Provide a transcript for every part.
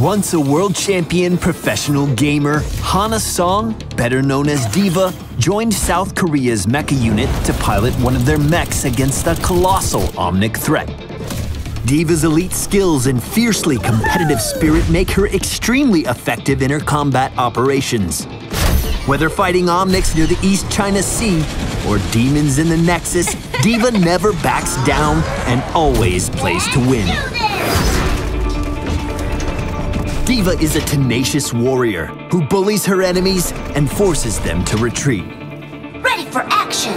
Once a world champion professional gamer, Hana Song, better known as D.Va, joined South Korea's mecha unit to pilot one of their mechs against a colossal omnic threat. D.Va's elite skills and fiercely competitive spirit make her extremely effective in her combat operations. Whether fighting omnics near the East China Sea or demons in the Nexus, D.Va never backs down and always plays to win. D.Va is a tenacious warrior who bullies her enemies and forces them to retreat. Ready for action!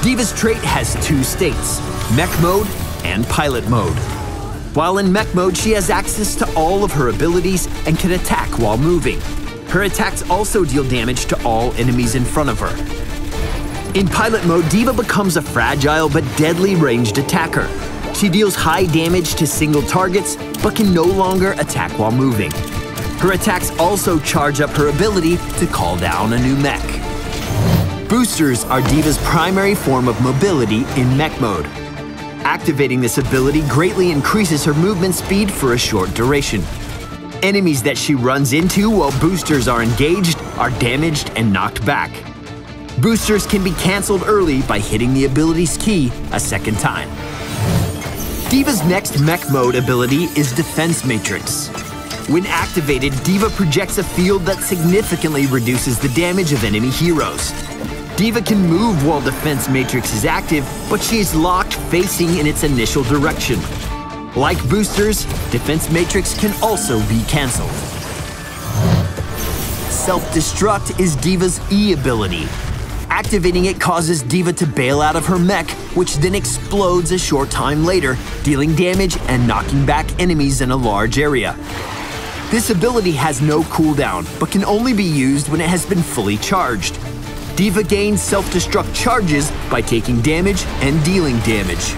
D.Va's trait has two states, mech mode and pilot mode. While in mech mode, she has access to all of her abilities and can attack while moving. Her attacks also deal damage to all enemies in front of her. In pilot mode, D.Va becomes a fragile but deadly ranged attacker. She deals high damage to single targets, but can no longer attack while moving. Her attacks also charge up her ability to call down a new mech. Boosters are D.Va's primary form of mobility in mech mode. Activating this ability greatly increases her movement speed for a short duration. Enemies that she runs into while boosters are engaged are damaged and knocked back. Boosters can be cancelled early by hitting the ability's key a second time. D.Va's next mech mode ability is Defense Matrix. When activated, D.Va projects a field that significantly reduces the damage of enemy heroes. D.Va can move while Defense Matrix is active, but she is locked facing in its initial direction. Like boosters, Defense Matrix can also be cancelled. Self-destruct is D.Va's E ability. Activating it causes D.Va to bail out of her mech, which then explodes a short time later, dealing damage and knocking back enemies in a large area. This ability has no cooldown, but can only be used when it has been fully charged. D.Va gains self-destruct charges by taking damage and dealing damage.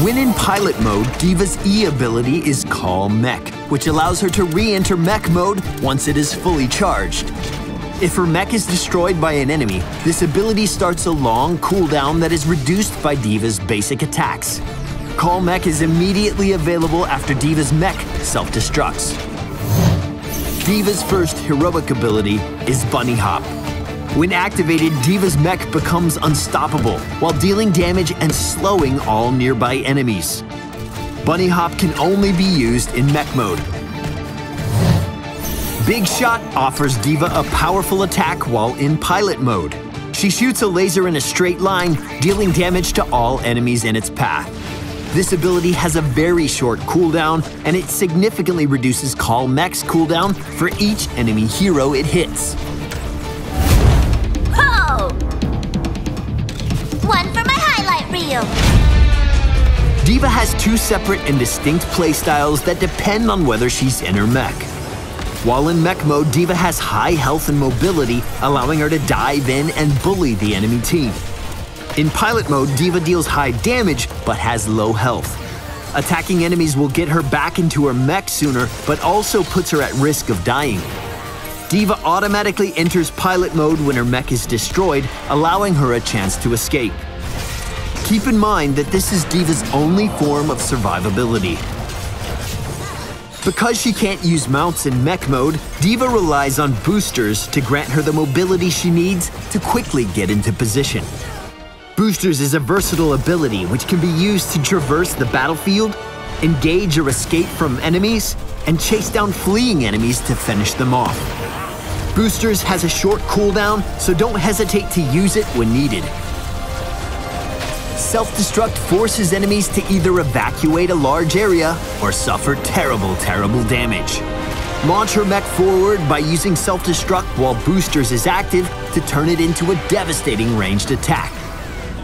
When in pilot mode, D.Va's E ability is Call Mech, which allows her to re-enter mech mode once it is fully charged. If her mech is destroyed by an enemy, this ability starts a long cooldown that is reduced by D.Va's basic attacks. Call Mech is immediately available after D.Va's mech self-destructs. D.Va's first heroic ability is Bunny Hop. When activated, D.Va's mech becomes unstoppable while dealing damage and slowing all nearby enemies. Bunny Hop can only be used in mech mode. Big Shot offers D.Va a powerful attack while in pilot mode. She shoots a laser in a straight line, dealing damage to all enemies in its path. This ability has a very short cooldown, and it significantly reduces Call Mech's cooldown for each enemy hero it hits. Ho! One for my highlight reel! D.Va has two separate and distinct playstyles that depend on whether she's in her mech. While in mech mode, D.Va has high health and mobility, allowing her to dive in and bully the enemy team. In pilot mode, D.Va deals high damage, but has low health. Attacking enemies will get her back into her mech sooner, but also puts her at risk of dying. D.Va automatically enters pilot mode when her mech is destroyed, allowing her a chance to escape. Keep in mind that this is D.Va's only form of survivability. Because she can't use mounts in mech mode, D.Va relies on boosters to grant her the mobility she needs to quickly get into position. Boosters is a versatile ability which can be used to traverse the battlefield, engage or escape from enemies, and chase down fleeing enemies to finish them off. Boosters has a short cooldown, so don't hesitate to use it when needed. Self-destruct forces enemies to either evacuate a large area or suffer terrible damage. Launch her mech forward by using self-destruct while boosters is active to turn it into a devastating ranged attack.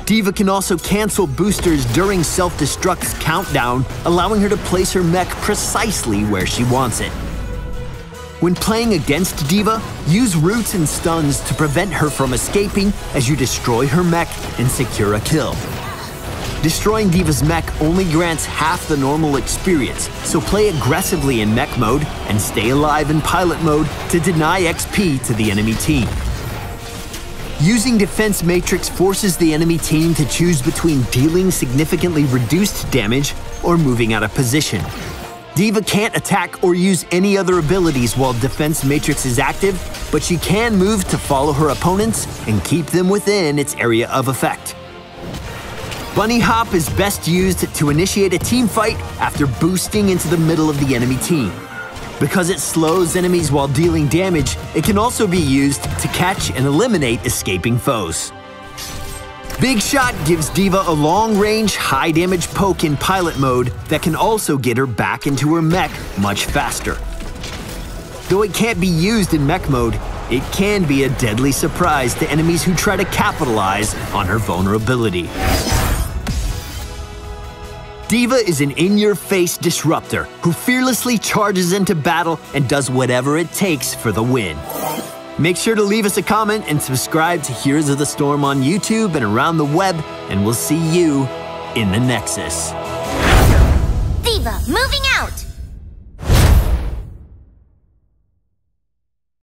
D.Va can also cancel boosters during self-destruct's countdown, allowing her to place her mech precisely where she wants it. When playing against D.Va, use roots and stuns to prevent her from escaping as you destroy her mech and secure a kill. Destroying D.Va's mech only grants half the normal experience, so play aggressively in mech mode and stay alive in pilot mode to deny XP to the enemy team. Using Defense Matrix forces the enemy team to choose between dealing significantly reduced damage or moving out of position. D.Va can't attack or use any other abilities while Defense Matrix is active, but she can move to follow her opponents and keep them within its area of effect. Bunny Hop is best used to initiate a team fight after boosting into the middle of the enemy team. Because it slows enemies while dealing damage, it can also be used to catch and eliminate escaping foes. Big Shot gives D.Va a long-range, high-damage poke in pilot mode that can also get her back into her mech much faster. Though it can't be used in mech mode, it can be a deadly surprise to enemies who try to capitalize on her vulnerability. D.Va is an in-your-face disruptor who fearlessly charges into battle and does whatever it takes for the win. Make sure to leave us a comment and subscribe to Heroes of the Storm on YouTube and around the web, and we'll see you in the Nexus. D.Va moving out!